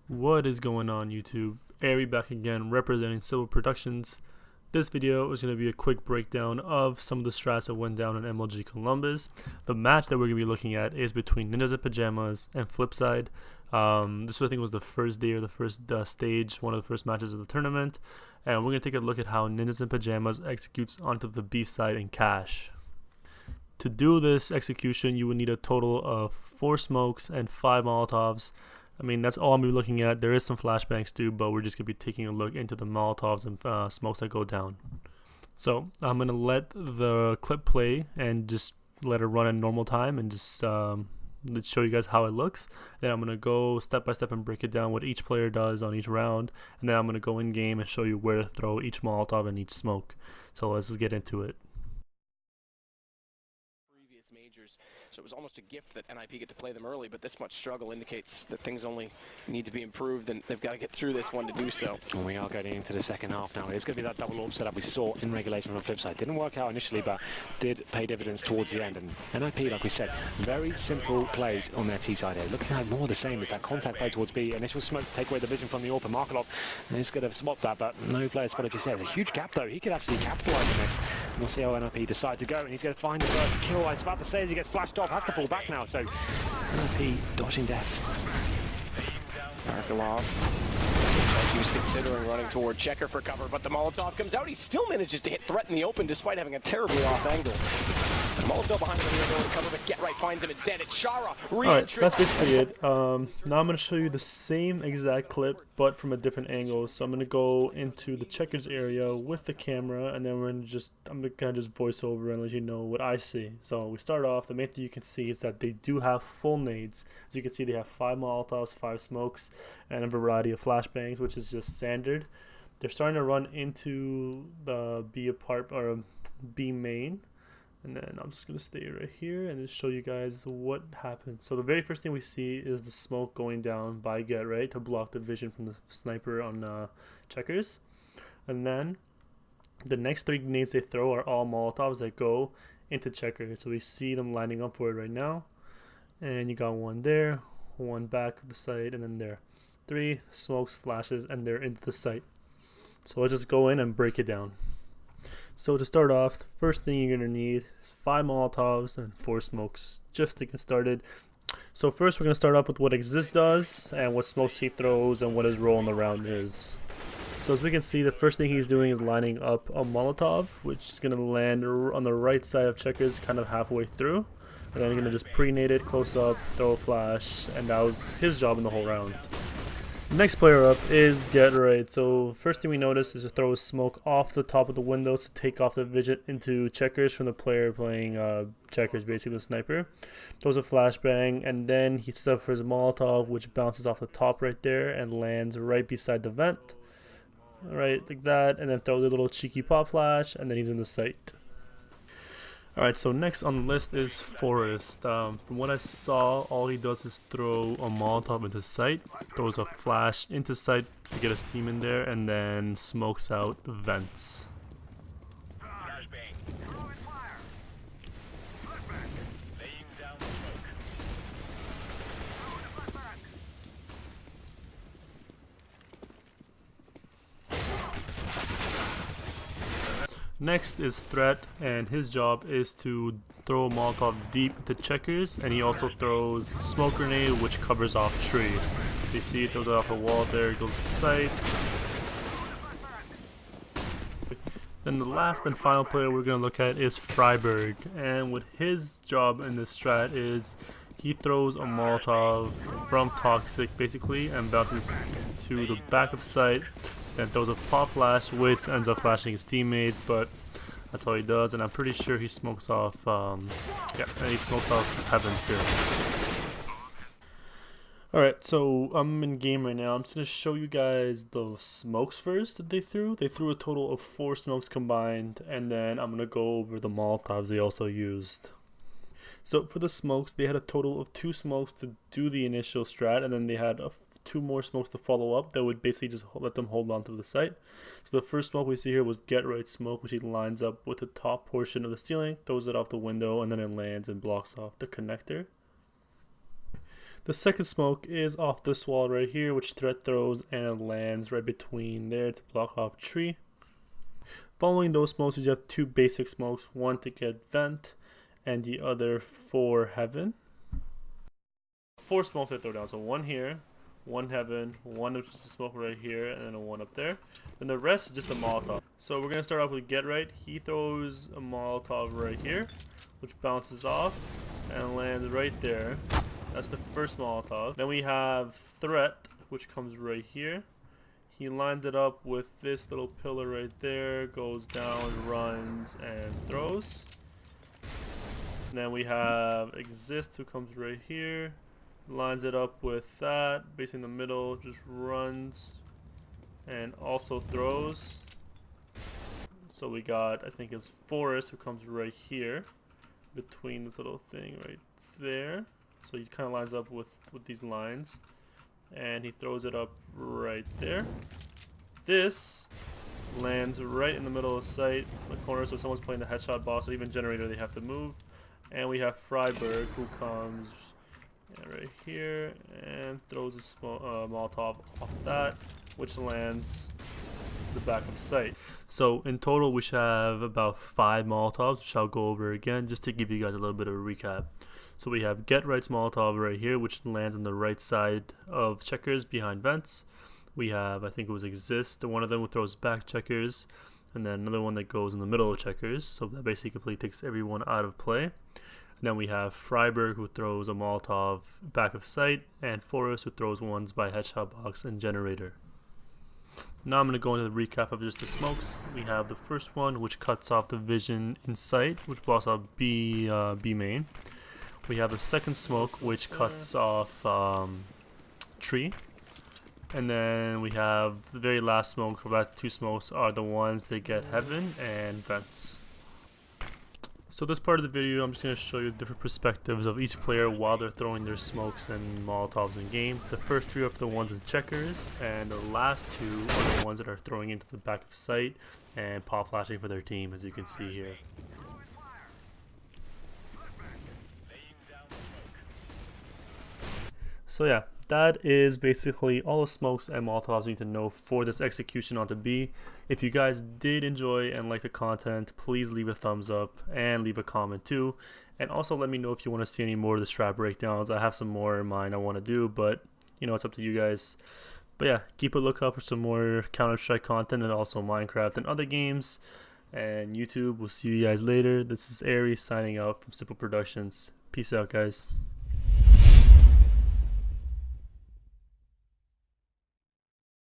What is going on, YouTube? Ari back again, representing Civil Productions. This video is going to be a quick breakdown of some of the strats that went down in MLG Columbus. The match that we're going to be looking at is between Ninjas in Pajamas and Flipside. This I think was the first day or the first stage, one of the first matches of the tournament. And we're going to take a look at how Ninjas in Pajamas executes onto the B side in cash. To do this execution, you would need a total of 4 smokes and 5 Molotovs. I mean, that's all I'm going to be looking at. There is some flashbangs too, but we're just going to be taking a look into the Molotovs and smokes that go down. So I'm going to let the clip play and just let it run in normal time and just let's show you guys how it looks. Then I'm going to go step by step and break it down what each player does on each round. And then I'm going to go in game and show you where to throw each Molotov and each smoke. So let's just get into it. Majors, so it was almost a gift that NIP get to play them early, but this much struggle indicates that things only need to be improved, and they've got to get through this one to do so. And we are getting into the second half now. It's going to be that double AWP setup we saw in regulation on the flip side. Didn't work out initially, but did pay dividends towards the end. And NIP, like we said, very simple plays on their T side here. Looking at more the same as that contact play towards B. Initial smoke to take away the vision from the AWP, and Markelov is going to swap that, but no player spotted just there. There's a huge gap though. He could actually capitalize on this. And we'll see how NIP decide to go, and he's going to find the first kill. I was about to say as he gets flashed off, has to fall back now, so NIP dodging death. Markelov, he was considering running toward Checker for cover, but the Molotov comes out. He still manages to hit Threat in the open despite having a terribly off angle. Molotov behind him going to cover, but Get Right finds him instead. It's Shara. Alright, so that's basically it. Now I'm going to show you the same exact clip, but from a different angle. So I'm going to go into the checkers area with the camera, and then I'm going to just voice over and let you know what I see. So we start off, the main thing you can see is that they do have full nades. As you can see, they have 5 Molotovs, 5 smokes, and a variety of flashbangs, which is just standard. They're starting to run into the B main. And then I'm just going to stay right here and just show you guys what happened. So the very first thing we see is the smoke going down by Get Right to block the vision from the sniper on checkers. And then the next 3 grenades they throw are all Molotovs that go into checkers. So we see them lining up for it right now. And you got one there, one back of the site, and then there. 3 smokes, flashes, and they're into the site. So let's just go in and break it down. So to start off, the first thing you're going to need is 5 Molotovs and 4 smokes just to get started. So first we're going to start off with what Exist does and what smokes he throws and what his role in the round is. So as we can see, the first thing he's doing is lining up a Molotov, which is going to land on the right side of checkers kind of halfway through. And then he's going to just pre-nade it close up, throw a flash, and that was his job in the whole round. Next player up is Get Right. So first thing we notice is to throw a smoke off the top of the windows to take off the vision into checkers from the player playing checkers, basically the sniper. Throws a flashbang, and then he suffers a Molotov, which bounces off the top right there and lands right beside the vent. Right, like that, and then throws a little cheeky pop flash, and then he's in the site. Alright, so next on the list is Forest. From what I saw, all he does is throw a Molotov into sight, throws a flash into sight to get his team in there, and then smokes out the vents. Next is Threat, and his job is to throw a Molotov deep into checkers, and he also throws the smoke grenade, which covers off tree. You see it throws it off the wall there, goes to the site. Then the last and final player we're going to look at is Freiberg, and what his job in this strat is he throws a Molotov from Toxic basically and bounces to the back of site. Then throws a pop flash, which ends up flashing his teammates, but that's all he does. And I'm pretty sure he smokes off, and he smokes off Heaven too. Alright, so I'm in game right now. I'm just going to show you guys the smokes first that they threw. They threw a total of 4 smokes combined, and then I'm going to go over the Molotovs they also used. So for the smokes, they had a total of 2 smokes to do the initial strat, and then they had 2 more smokes to follow up that would basically just let them hold on to the site. So the first smoke we see here was Get Right smoke, which he lines up with the top portion of the ceiling, throws it off the window, and then it lands and blocks off the connector. The second smoke is off this wall right here, which threat throws and lands right between there to block off tree. Following those smokes, you have two basic smokes, one to get vent and the other for heaven. 4 smokes I throw down, so one here, one heaven, one of just a smoke right here, and then a one up there. Then the rest is just a Molotov. So we're gonna start off with Get Right. He throws a Molotov right here, which bounces off and lands right there. That's the first Molotov. Then we have Threat, which comes right here. He lined it up with this little pillar right there, goes down, runs, and throws. And then we have Exist, who comes right here, lines it up with that, basically in the middle, just runs, and also throws. So we got, I think it's Forest, who comes right here, between this little thing right there. So he kind of lines up with these lines, and he throws it up right there. This lands right in the middle of the site, in the corner, so if someone's playing the headshot boss or even generator, they have to move. And we have Freiburg, who comes right here and throws a Molotov off that, which lands the back of the site. So in total, we should have about 5 Molotovs, which I'll go over again just to give you guys a little bit of a recap. So we have Get Right's Molotov right here, which lands on the right side of Checkers behind vents. We have, I think it was Exist, one of them who throws back Checkers, and then another one that goes in the middle of Checkers, so that basically completely takes everyone out of play. And then we have Freiburg, who throws a Molotov back of site, and Forest, who throws ones by headshot box and generator. Now I'm going to go into the recap of just the smokes. We have the first one, which cuts off the vision in sight, which blocks off B main. We have the second smoke, which cuts off tree. And then we have the very last smoke. For that 2 smokes are the ones that get heaven and vents. So this part of the video, I'm just going to show you different perspectives of each player while they're throwing their smokes and Molotovs in game. The first 3 are for the ones with Checkers, and the last 2 are the ones that are throwing into the back of sight and pop flashing for their team, as you can see here. So yeah, that is basically all the smokes and Molotovs you need to know for this execution onto B. If you guys did enjoy and like the content, please leave a thumbs up and leave a comment too. And also let me know if you want to see any more of the strat breakdowns. I have some more in mind I want to do, but you know, it's up to you guys. But yeah, keep a lookout for some more Counter-Strike content and also Minecraft and other games. And YouTube, we'll see you guys later. This is Aries signing out from Simple Productions. Peace out, guys.